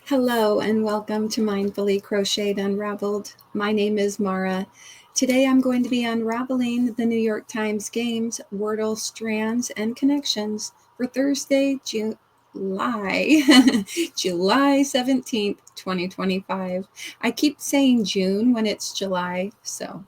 Hello and welcome to Mindfully Crocheted Unraveled. My name is Mara. Today I'm going to be unraveling the New York Times Games, WORDLE, Strands, and Connections for Thursday, July 17th, 2025. I keep saying June when it's July, so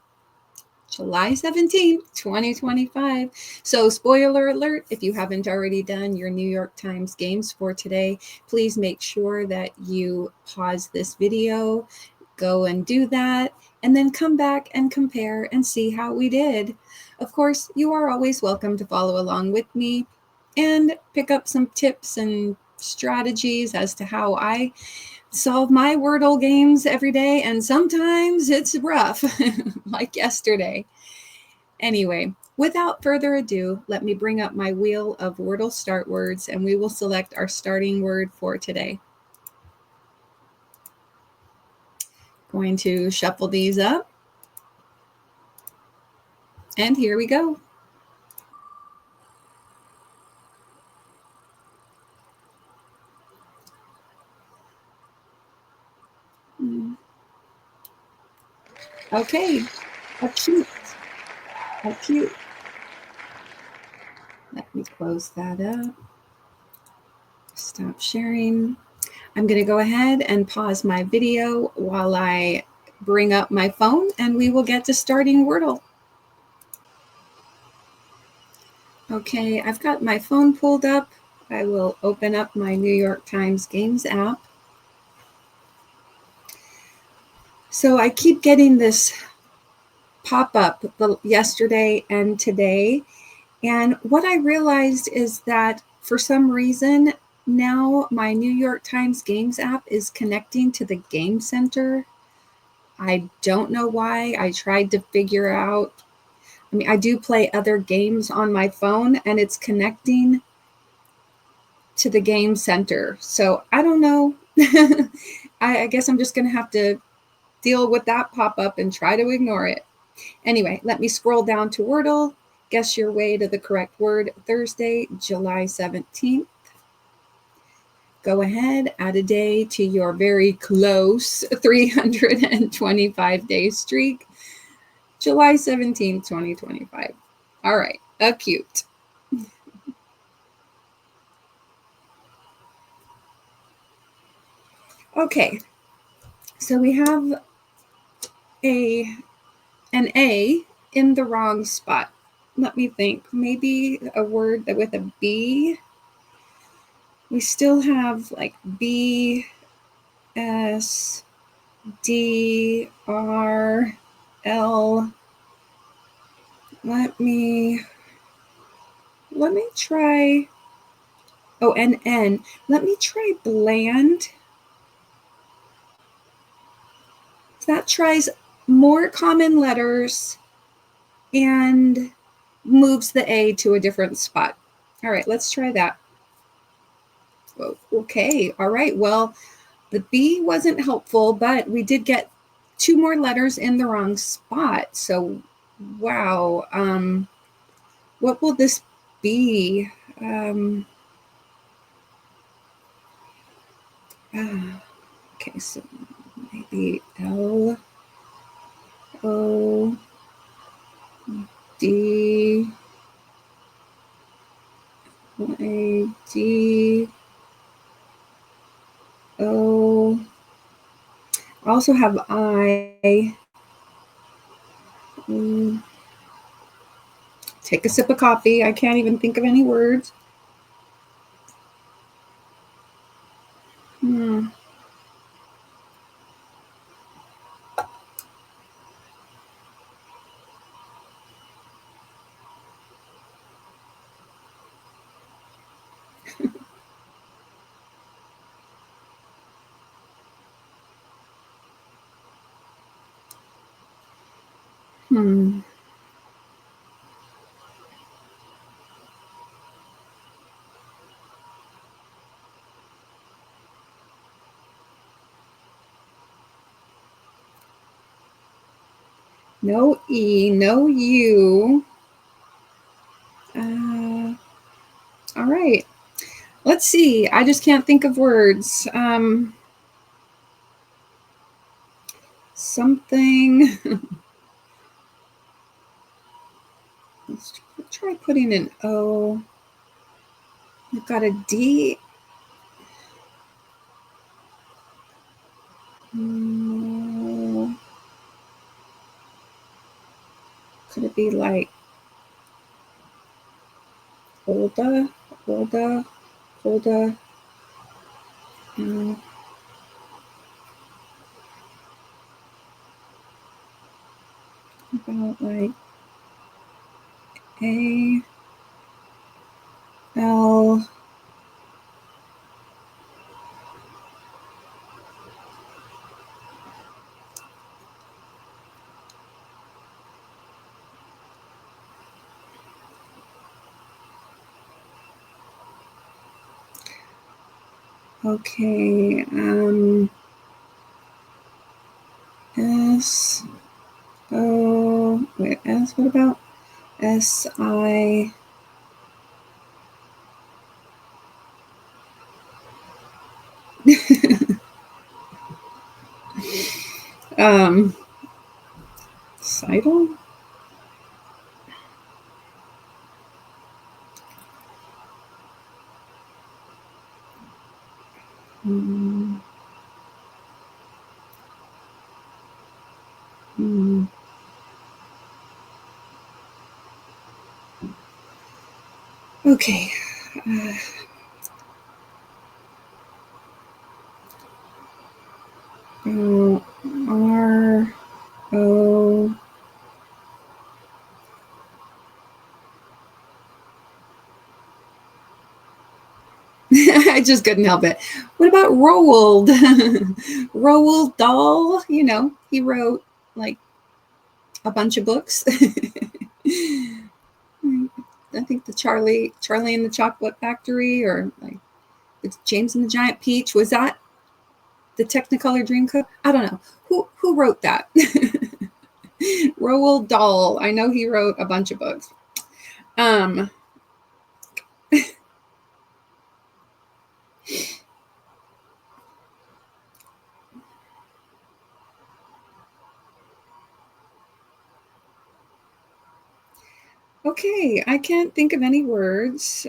July 17th, 2025. So spoiler alert, if you haven't already done your New York Times games for today, please make sure that you pause this video, go and do that, and then come back and compare and see how we did. Of course, you are always welcome to follow along with me and pick up some tips and strategies as to how I solve my Wordle games every day, and sometimes it's rough, like yesterday. Anyway, without further ado, let me bring up my wheel of Wordle start words, and we will select our starting word for today. Going to shuffle these up, and here we go. Okay, acute. Let me close that up. Stop sharing. I'm going to go ahead and pause my video while I bring up my phone, and we will get to starting Wordle. Okay, I've got my phone pulled up. I will open up my New York Times Games app. So I keep getting this pop-up yesterday and today. And what I realized is that for some reason, now my New York Times Games app is connecting to the Game Center. I don't know why. I tried to figure out. I mean, I do play other games on my phone, and it's connecting to the Game Center. So I don't know. I guess I'm just going to have to deal with that pop-up and try to ignore it. Anyway, let me scroll down to Wordle. Guess your way to the correct word. Thursday, July 17th. Go ahead, add a day to your very close 325-day streak. July 17th, 2025. All right, acute. Okay, so we have an A in the wrong spot. Let me think. Maybe a word with a B. We still have like B, S, D, R, L. Let me try. Oh, and N. Let me try bland. That tries more common letters and moves the A to a different spot. All right, let's try that. Okay, all right. Well, the B wasn't helpful, but we did get two more letters in the wrong spot. So, wow. What will this be? Okay, so maybe L, O, D, A, D, O. I also have I. Take a sip of coffee. I can't even think of any words. No E, no U. All right. Let's see. I just can't think of words. something. Let's try putting an O. We've got a D. No. Could it be like Olda? No. About like A L. Okay, S O, wait, S, what about S I? Sidle? Mm. Mm. Okay. R O. I just couldn't help it. What about Roald? Roald Dahl, you know, he wrote like a bunch of books. I think the Charlie and the Chocolate Factory, or like it's James and the Giant Peach. Was that the Technicolor Dreamcoat? I don't know. Who wrote that? Roald Dahl. I know he wrote a bunch of books. Okay, I can't think of any words.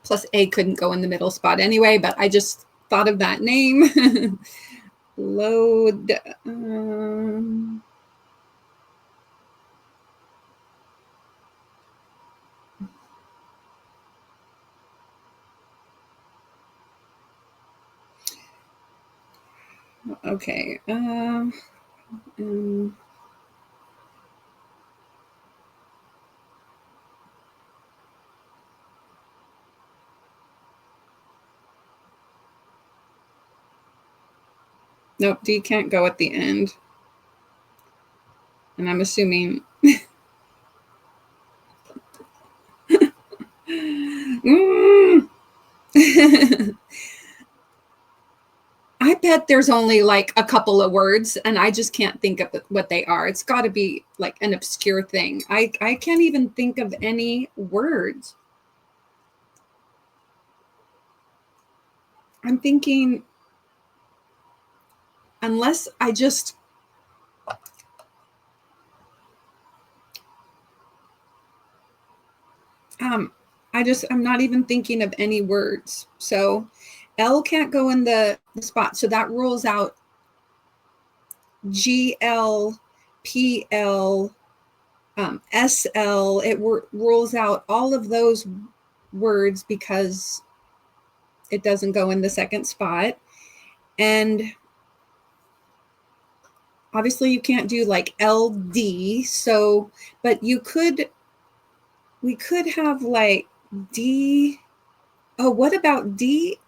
Plus A couldn't go in the middle spot anyway, but I just thought of that name. Load. Okay. Nope, D can't go at the end. And I'm assuming. I bet there's only like a couple of words and I just can't think of what they are. It's got to be like an obscure thing. I can't even think of any words. I'm thinking, unless I just I'm not even thinking of any words. So L can't go in the spot. So that rules out GL, PL, SL. It rules out all of those words because it doesn't go in the second spot. And obviously you can't do like LD. So, but we could have like D. Oh, what about DAIL?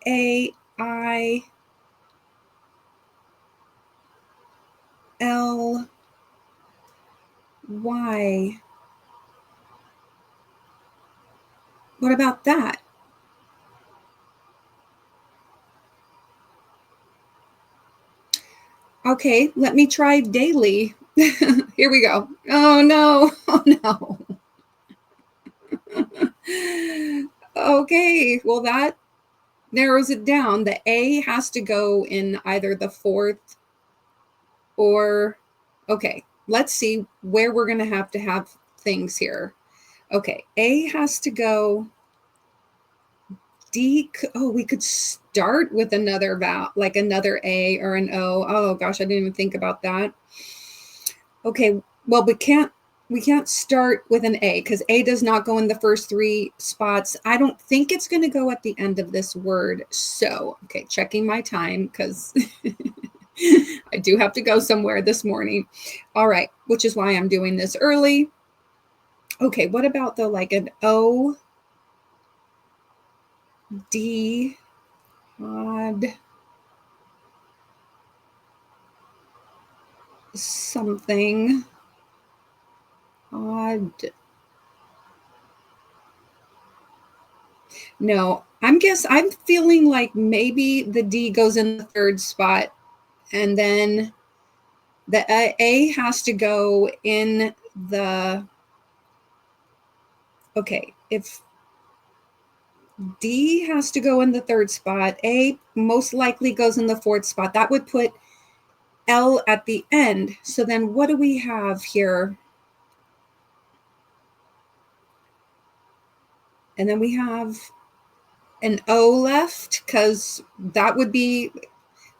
Y. What about that? Okay, let me try daily. Here we go. Oh no, oh no. Okay, well that narrows it down. The A has to go in either the fourth or, okay, let's see where we're going to have things here. Okay, A has to go. D, oh, we could start with another vowel, like another A or an O. Oh gosh, I didn't even think about that. Okay, well, we can't start with an A because A does not go in the first three spots. I don't think it's going to go at the end of this word. So, okay, checking my time because I do have to go somewhere this morning. All right, which is why I'm doing this early. Okay, what about the like an O, D, odd, something, odd. No, I'm feeling like maybe the D goes in the third spot and then the A has to go in the, okay, if D has to go in the third spot, A most likely goes in the fourth spot. That would put L at the end. So then what do we have here? And then we have an O left because that would be,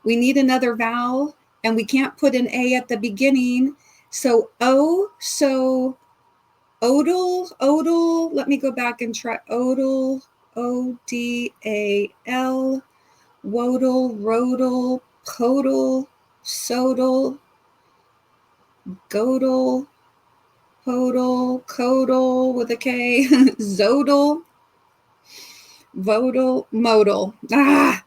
we need another vowel and we can't put an A at the beginning. So O, so odal, let me go back and try odal, O-D-A-L, wodal, rodal, podal, sodal, godal, podal, codal with a K, zodal, vodal, modal. Ah,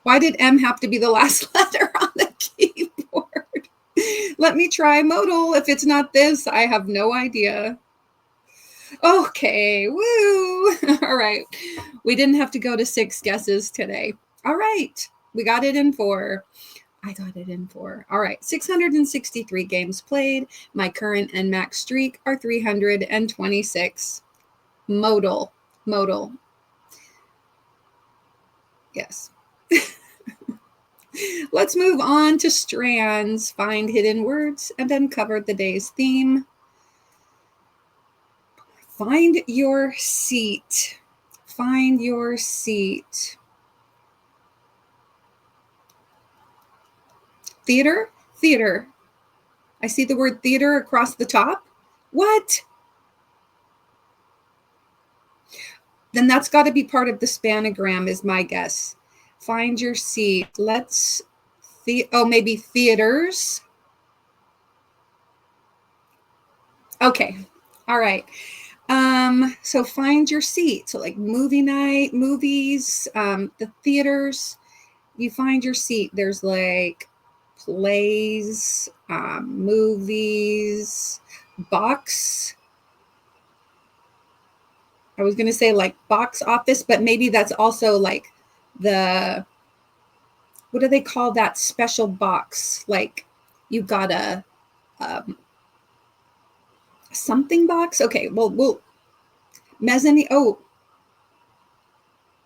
why did M have to be the last letter on the keyboard? Let me try modal. If it's not this, I have no idea. Okay, woo. All right. We didn't have to go to 6 guesses today. All right. We got it in 4. I got it in 4. All right. 663 games played. My current and max streak are 326. Modal. Modal. Yes. Let's move on to strands. Find hidden words and uncover the day's theme. Find your seat. Find your seat. Theater? Theater. I see the word theater across the top. What? Then that's got to be part of the spanogram is my guess. Find your seat. Let's, maybe theaters. Okay. All right. So find your seat. So like movie night, movies, the theaters, you find your seat. There's like plays, movies, box. I was going to say like box office, but maybe that's also like the, what do they call that special box? Like you got a something box. Okay. Well, mezzanine. Oh,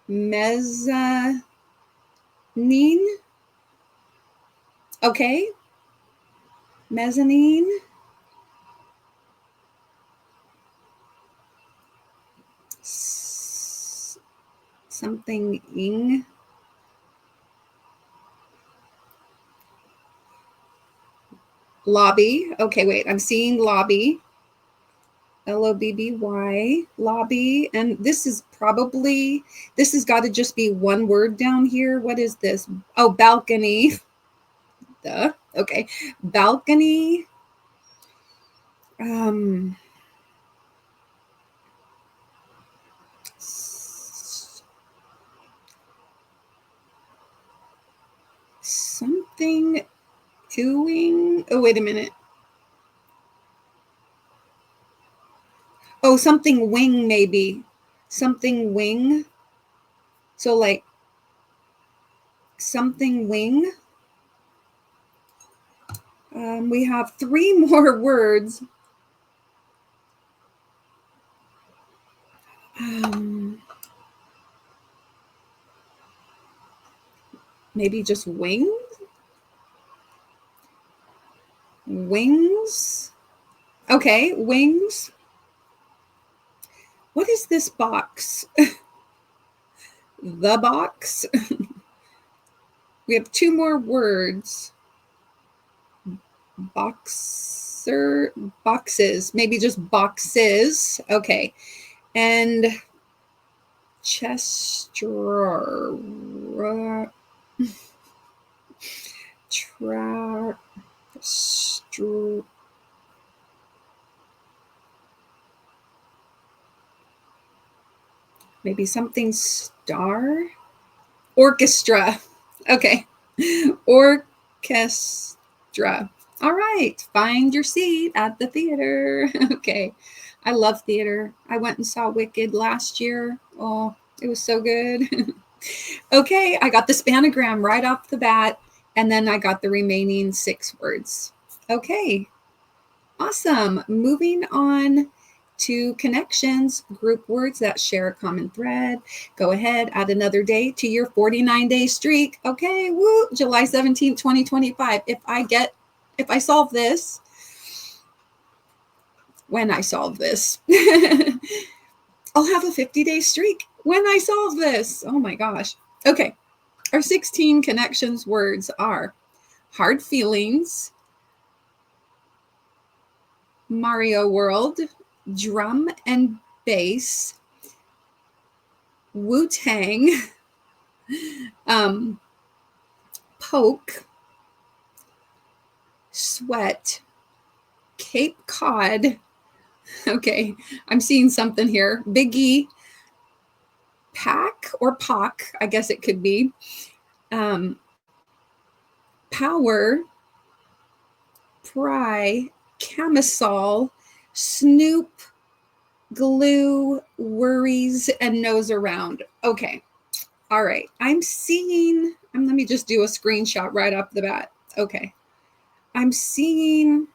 mezzanine. Okay. Mezzanine. Something ing. Lobby. Okay, wait. I'm seeing lobby. Lobby, lobby. And this is probably, this has got to just be one word down here. What is this? Oh, balcony. Duh. Okay. Balcony. Something doing. Oh, wait a minute. Oh, something wing, maybe. Something wing. So like something wing. We have 3 more words. Maybe just wings? Wings? Okay, wings. What is this box? The box? We have 2 more words. Boxer, boxes, maybe just boxes. Okay. And Chester, maybe something star? Orchestra. Okay. Orchestra. All right. Find your seat at the theater. Okay. I love theater. I went and saw Wicked last year. Oh, it was so good. Okay. I got the spanogram right off the bat. And then I got the remaining 6 words. Okay. Awesome. Moving on to connections, group words that share a common thread. Go ahead, add another day to your 49-day streak. Okay, woo, July 17th, 2025. If I solve this, when I solve this, I'll have a 50-day streak when I solve this. Oh my gosh. Okay, our 16 connections words are hard feelings, Mario World, drum and bass, Wu-Tang, poke, sweat, Cape Cod. Okay, I'm seeing something here. Biggie, pack or pock, I guess it could be. Power, pry, camisole, snoop, glue, worries, and nose around. Okay. All right. I'm seeing, let me just do a screenshot right off the bat. Okay. I'm seeing,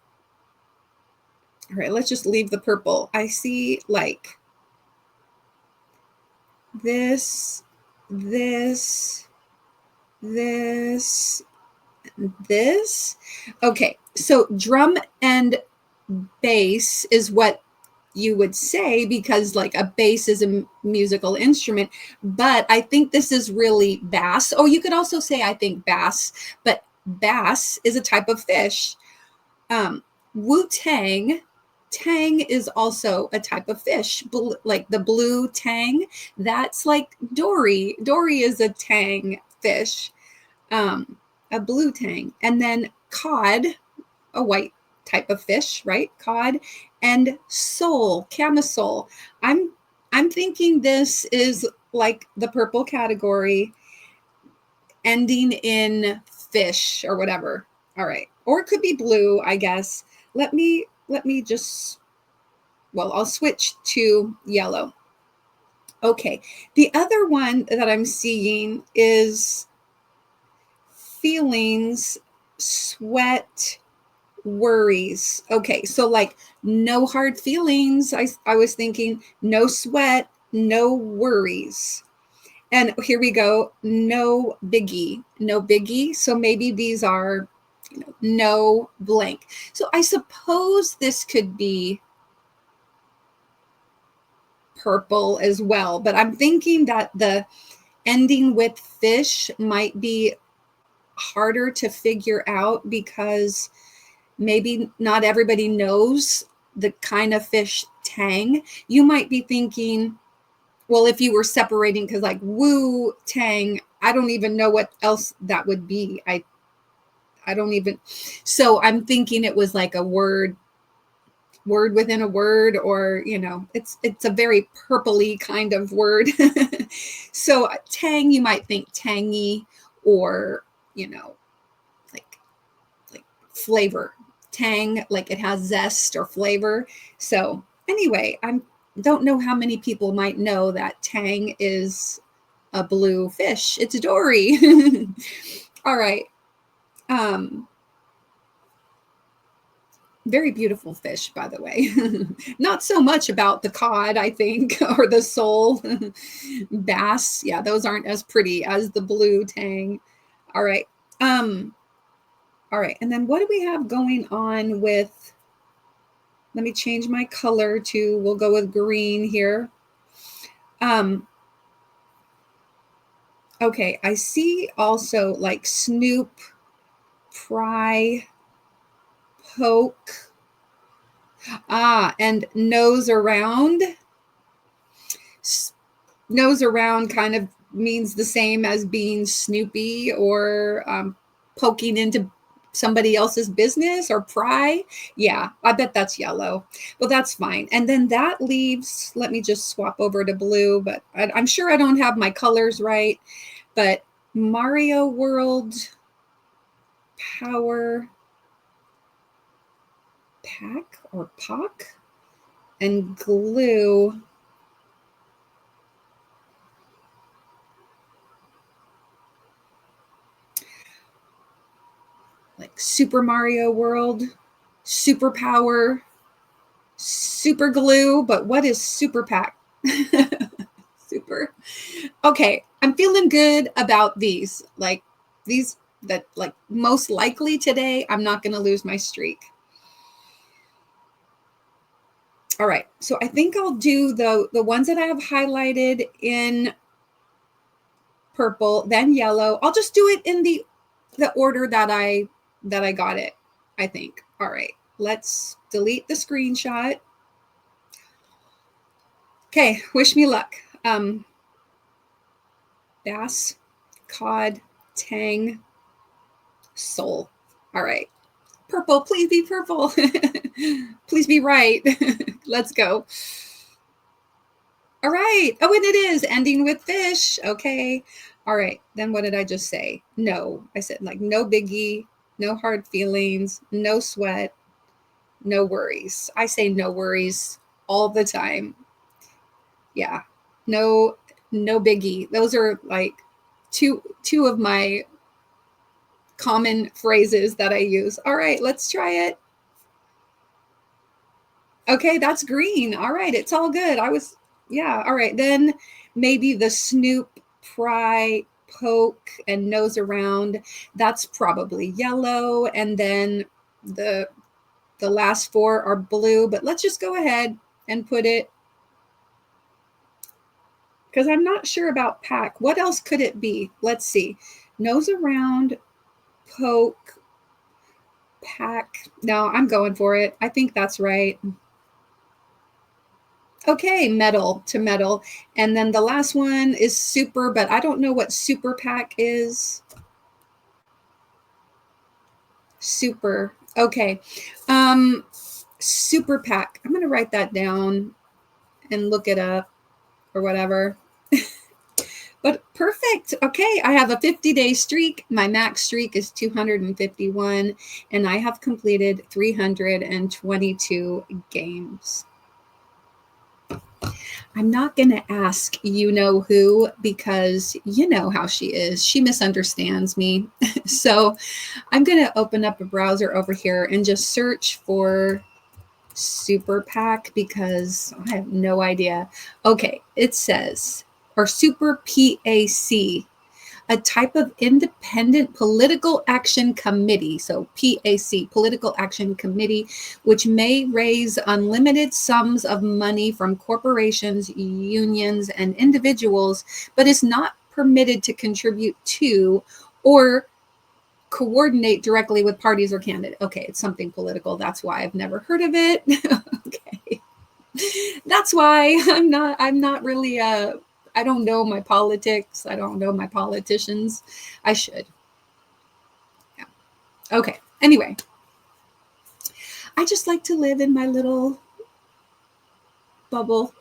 all right, let's just leave the purple. I see like this. Okay. So drum and bass is what you would say, because like a bass is a musical instrument, but I think this is really bass. Oh, you could also say I think bass, but bass is a type of fish. Wu-Tang, tang is also a type of fish, like the blue tang. That's like dory. Dory is a tang fish, a blue tang. And then cod, a white type of fish, right? Cod. And sole, camisole. I'm thinking this is like the purple category ending in fish or whatever. All right. Or it could be blue, I guess. Let me just, well, I'll switch to yellow. Okay. The other one that I'm seeing is feelings, sweat, worries. Okay, so like no hard feelings. I was thinking no sweat, no worries. And here we go, no biggie, no biggie. So maybe these are, no blank. So I suppose this could be purple as well, but I'm thinking that the ending with fish might be harder to figure out because maybe not everybody knows the kind of fish tang. You might be thinking, well, if you were separating, because like woo tang, I don't even know what else that would be. I don't even. So I'm thinking it was like a word within a word, or it's a very purpley kind of word. So tang, you might think tangy, or like flavor. Tang, like it has zest or flavor. So anyway, don't know how many people might know that tang is a blue fish. It's a dory. All right. Very beautiful fish, by the way. Not so much about the cod, I think, or the sole. Bass, yeah, those aren't as pretty as the blue tang. All right. All right, and then what do we have going on with, let me change my color to, we'll go with green here. Okay, I see also like snoop, pry, poke, and nose around. Nose around kind of means the same as being snoopy or poking into somebody else's business, or pry. Yeah, I bet that's yellow. Well, that's fine. And then that leaves, let me just swap over to blue, but I'm sure I don't have my colors right. But Mario World, Power, Pack or Pock, and Glue. Like Super Mario World, Super Power, Super Glue, but what is Super Pack? Super. Okay, I'm feeling good about these. Like these that like most likely today, I'm not going to lose my streak. All right, so I think I'll do the ones that I have highlighted in purple, then yellow. I'll just do it in the order that I got it, I think. All right, let's delete the screenshot. Okay, wish me luck. Bass, cod, tang, sole. All right. Purple, please be purple. Please be right. Let's go. All right. Oh, and it is ending with fish. Okay. All right. Then what did I just say? No. I said like no biggie, no hard feelings, no sweat, no worries. I say no worries all the time. Yeah. No biggie. Those are like two of my common phrases that I use. All right, let's try it. Okay, that's green. All right, it's all good. Yeah, all right. Then maybe the snoop, pry, poke, and nose around. That's probably yellow. And then the last four are blue, but let's just go ahead and put it, because I'm not sure about pack. What else could it be? Let's see. Nose around, poke, pack. No, I'm going for it. I think that's right. Okay, metal to metal. And then the last one is super, but I don't know what super pack is. Super. Okay. Super pack. I'm going to write that down and look it up or whatever. But perfect. Okay, I have a 50-day streak. My max streak is 251, and I have completed 322 games. I'm not going to ask you know who, because you know how she is. She misunderstands me. So I'm going to open up a browser over here and just search for Super Pack, because I have no idea. Okay, it says, or Super PAC, a type of independent political action committee. So PAC, Political Action Committee, which may raise unlimited sums of money from corporations, unions, and individuals, but is not permitted to contribute to or coordinate directly with parties or candidates. Okay, it's something political. That's why I've never heard of it. Okay. That's why I'm not really I don't know my politics. I don't know my politicians. I should. Yeah. Okay. Anyway, I just like to live in my little bubble.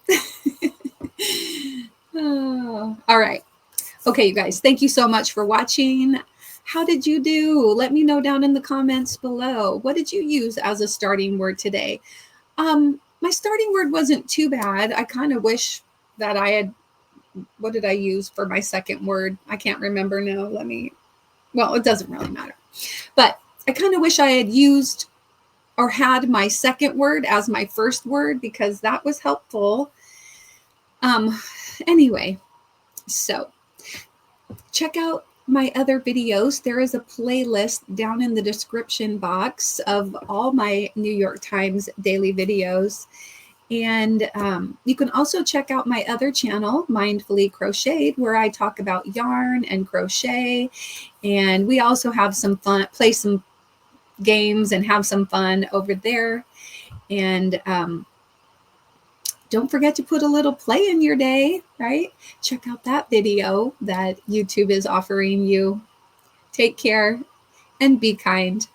Oh, all right. Okay, you guys, thank you so much for watching. How did you do? Let me know down in the comments below. What did you use as a starting word today? My starting word wasn't too bad. I kind of wish that I had, what did I use for my second word? I can't remember now. Well, it doesn't really matter. But I kind of wish I had used or had my second word as my first word, because that was helpful. Anyway, so check out my other videos. There is a playlist down in the description box of all my New York Times daily videos. And you can also check out my other channel, Mindfully Crocheted, where I talk about yarn and crochet. And we also have some fun, play some games and have some fun over there. And don't forget to put a little play in your day, right? Check out that video that YouTube is offering you. Take care and be kind.